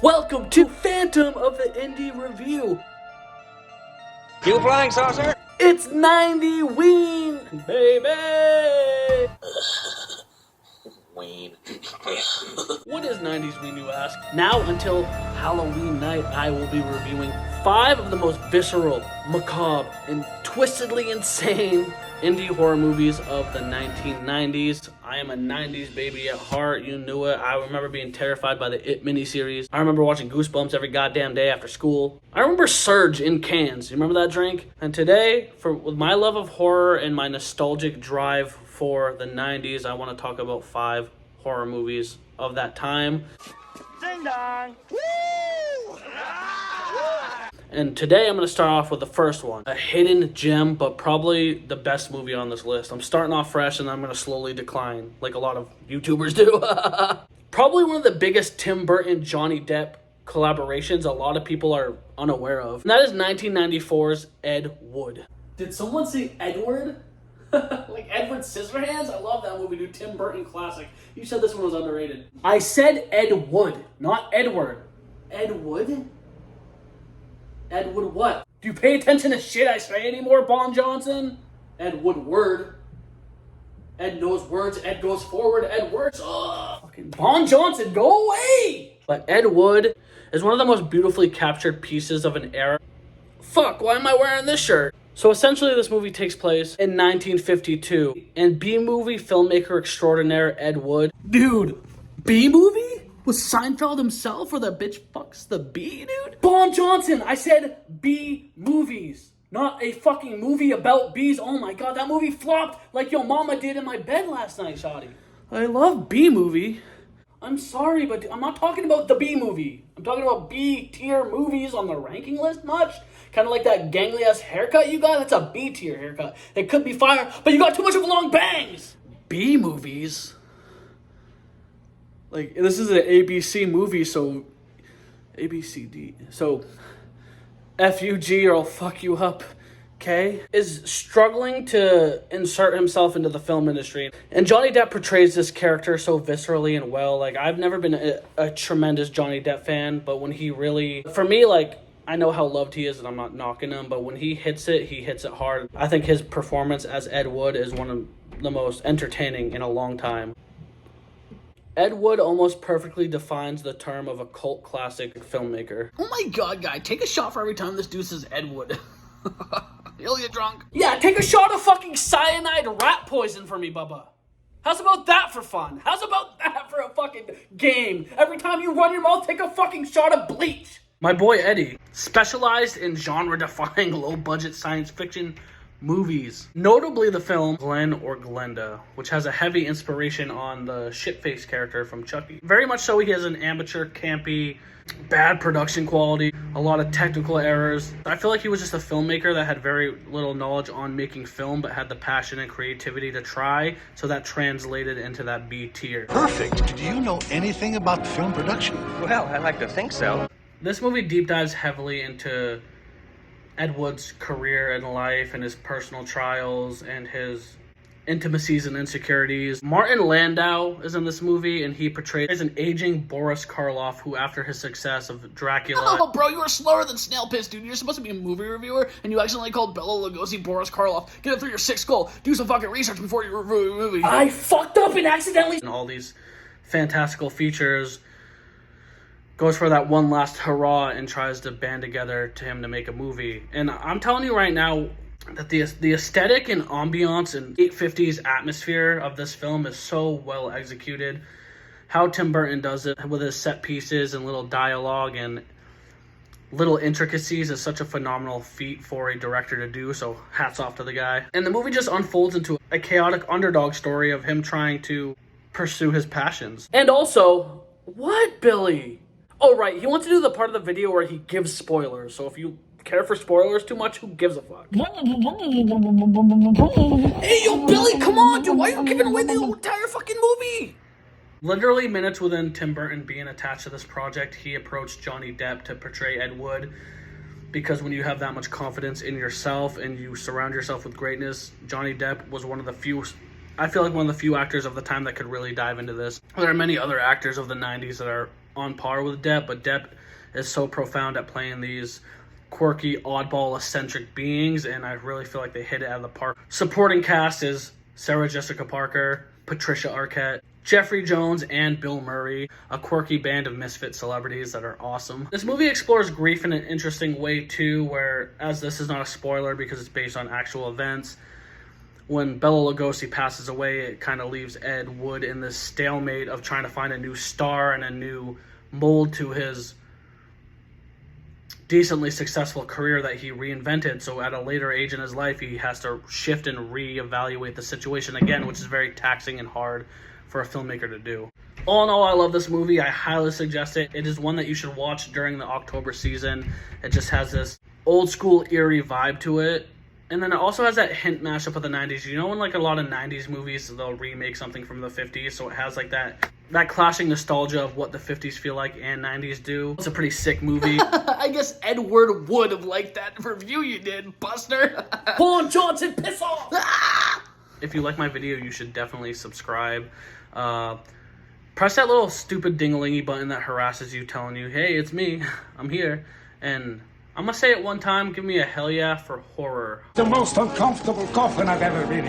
Welcome to Phantom of the Indie Review. You flying saucer? It's 90 Ween, baby! Wayne. What is 90s Ween, you ask? Now until Halloween night, I will be reviewing 5 of the most visceral, macabre, and twistedly insane indie horror movies of the 1990s. I am a 90s baby at heart, you knew it. I remember being terrified by the It miniseries. I remember watching Goosebumps every goddamn day after school. I remember Surge in cans. You remember that drink? And today, with my love of horror and my nostalgic drive for the 90s, I want to talk about 5 horror movies of that time. Ding dong! Woo! And today I'm going to start off with the first one. A hidden gem, but probably the best movie on this list. I'm starting off fresh and I'm going to slowly decline, like a lot of YouTubers do. Probably one of the biggest Tim Burton, Johnny Depp collaborations a lot of people are unaware of. And that is 1994's Ed Wood. Did someone say Edward? Like Edward Scissorhands? I love that movie, dude. Tim Burton classic. You said this one was underrated. I said Ed Wood, not Edward. Ed Wood? Ed Wood what? Do you pay attention to shit I say anymore, Bon Johnson? Ed Wood word. Ed knows words. Ed goes forward. Ed works. Ugh. Fucking Bon Johnson, go away! But Ed Wood is one of the most beautifully captured pieces of an era. Fuck, why am I wearing this shirt? So essentially this movie takes place in 1952. And B-movie filmmaker extraordinaire Ed Wood. Dude, B-movie? Was Seinfeld himself or the bitch fucks the bee, dude? Bon Johnson, I said B-movies. Not a fucking movie about bees. Oh my god, that movie flopped like your mama did in my bed last night, Shotty. I love B-movie. I'm sorry, but I'm not talking about the B-movie. I'm talking about B-tier movies on the ranking list much. Kind of like that gangly-ass haircut you got. That's a B-tier haircut. It could be fire, but you got too much of long bangs. B-movies? Like, this is an ABC movie, so ABCD. So FUG or I'll fuck you up, okay? Is struggling to insert himself into the film industry. And Johnny Depp portrays this character so viscerally and well. Like, I've never been a tremendous Johnny Depp fan, but when he really, for me, like, I know how loved he is and I'm not knocking him, but when he hits it hard. I think his performance as Ed Wood is one of the most entertaining in a long time. Ed Wood almost perfectly defines the term of a cult classic filmmaker. Oh my god, guy, take a shot for every time this dude says Ed Wood. You'll get drunk. Yeah, take a shot of fucking cyanide rat poison for me, Bubba. How's about that for fun? How's about that for a fucking game? Every time you run your mouth, take a fucking shot of bleach. My boy Eddie specialized in genre-defying low-budget science fiction movies. Notably the film Glenn or Glenda, which has a heavy inspiration on the shitface character from Chucky. Very much so, he has an amateur, campy, bad production quality, a lot of technical errors. I feel like he was just a filmmaker that had very little knowledge on making film, but had the passion and creativity to try, so that translated into that B tier. Perfect. Do you know anything about film production? Well, I like to think so. This movie deep dives heavily into Ed Wood's career and life and his personal trials and his intimacies and insecurities. Martin Landau is in this movie and he portrays an aging Boris Karloff who, after his success of Dracula... Oh, bro, you were slower than snail piss, dude. You're supposed to be a movie reviewer and you accidentally called Bela Lugosi Boris Karloff. Get it through your 6th goal. Do some fucking research before you review a movie. I fucked up and accidentally... And all these fantastical features... goes for that one last hurrah and tries to band together to him to make a movie. And I'm telling you right now that the aesthetic and ambiance and 850s atmosphere of this film is so well executed. How Tim Burton does it with his set pieces and little dialogue and little intricacies is such a phenomenal feat for a director to do, so hats off to the guy. And the movie just unfolds into a chaotic underdog story of him trying to pursue his passions. And also, what, Billy? Oh, right, he wants to do the part of the video where he gives spoilers, so if you care for spoilers too much, who gives a fuck? Hey, yo, Billy, come on, dude, why are you giving away the entire fucking movie? Literally minutes within Tim Burton being attached to this project, he approached Johnny Depp to portray Ed Wood, because when you have that much confidence in yourself and you surround yourself with greatness, Johnny Depp was one of the few... I feel like one of the few actors of the time that could really dive into this. There are many other actors of the 90s that are on par with Depp, but Depp is so profound at playing these quirky, oddball, eccentric beings, and I really feel like they hit it out of the park. Supporting cast is Sarah Jessica Parker, Patricia Arquette, Jeffrey Jones, and Bill Murray, a quirky band of misfit celebrities that are awesome. This movie explores grief in an interesting way too, where, as this is not a spoiler because it's based on actual events, when Bela Lugosi passes away, it kind of leaves Ed Wood in this stalemate of trying to find a new star and a new mold to his decently successful career that he reinvented. So at a later age in his life, he has to shift and reevaluate the situation again, which is very taxing and hard for a filmmaker to do. All in all, I love this movie. I highly suggest it. It is one that you should watch during the October season. It just has this old school eerie vibe to it. And then it also has that hint mashup of the 90s. You know, when like a lot of 90s movies, they'll remake something from the 50s. So it has like that clashing nostalgia of what the 50s feel like and 90s do. It's a pretty sick movie. I guess Edward would have liked that review you did, Buster. Paul Johnson, piss off! If you like my video, you should definitely subscribe. Press that little stupid ding-a-lingy button that harasses you, telling you, hey, it's me. I'm here. And I'm gonna say it one time. Give me a hell yeah for horror. The most uncomfortable coffin I've ever been in.